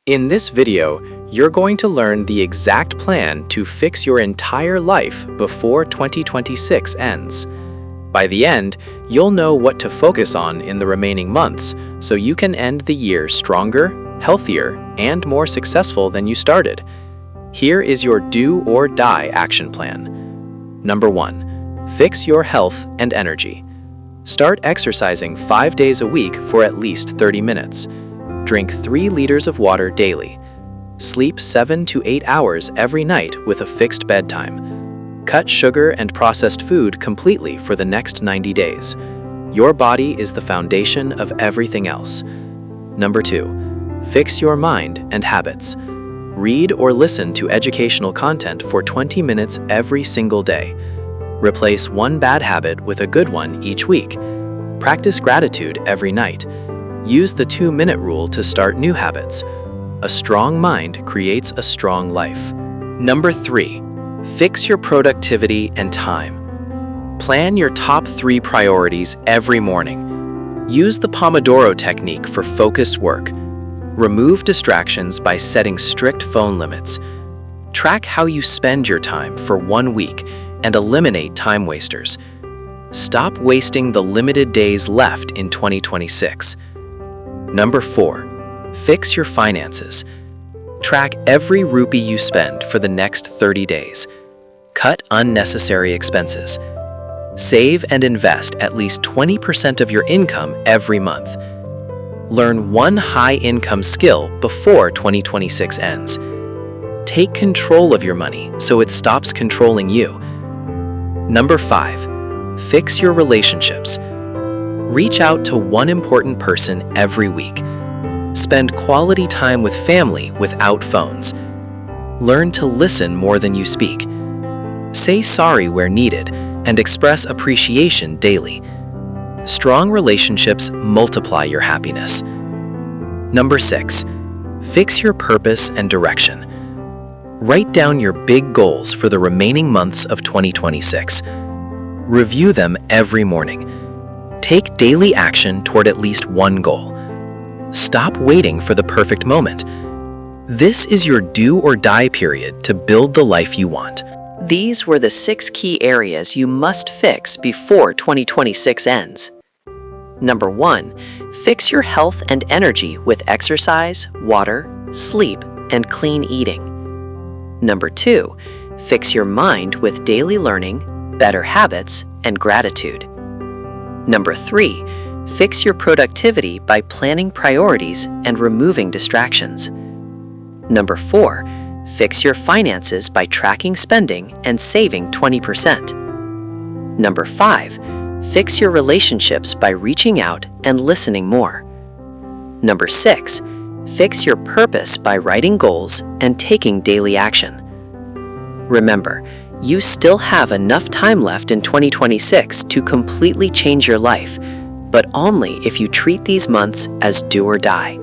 In this video, you're going to learn the exact plan to fix your entire life before 2026 ends. By the end, you'll know what to focus on in the remaining months so you can end the year stronger, healthier, and more successful than you started. Here is your do or die action plan. Number 1, fix your health and energy. Start exercising 5 days a week for at least 30 minutes. Drink 3 liters of water daily. Sleep 7 to 8 hours every night with a fixed bedtime. Cut sugar and processed food completely for the next 90 days. Your body is the foundation of everything else. Number 2, fix your mind and habits. Read or listen to educational content for 20 minutes every single day. Replace one bad habit with a good one each week. Practice gratitude every night. Use the 2-minute rule to start new habits. A strong mind creates a strong life. Number 3, fix your productivity and time. Plan your top 3 priorities every morning. Use the Pomodoro technique for focused work. Remove distractions by setting strict phone limits. Track how you spend your time for 1 week and eliminate time wasters. Stop wasting the limited days left in 2026. Number 4, fix your finances. Track every rupee you spend for the next 30 days. Cut unnecessary expenses. Save and invest at least 20% of your income every month. Learn one high-income skill before 2026 ends. Take control of your money so it stops controlling you. Number 5, fix your relationships. Reach out to one important person every week. Spend quality time with family without phones. Learn to listen more than you speak. Say sorry where needed and express appreciation daily. Strong relationships multiply your happiness. Number 6, fix your purpose and direction. Write down your big goals for the remaining months of 2026. Review them every morning. Take daily action toward at least one goal. Stop waiting for the perfect moment. This is your do or die period to build the life you want. These were the 6 key areas you must fix before 2026 ends. Number 1, fix your health and energy with exercise, water, sleep, and clean eating. Number 2, fix your mind with daily learning, better habits, and gratitude. Number 3, fix your productivity by planning priorities and removing distractions. Number 4, fix your finances by tracking spending and saving 20%. Number 5, fix your relationships by reaching out and listening more. Number 6, fix your purpose by writing goals and taking daily action. Remember, you still have enough time left in 2026 to completely change your life, but only if you treat these months as do or die.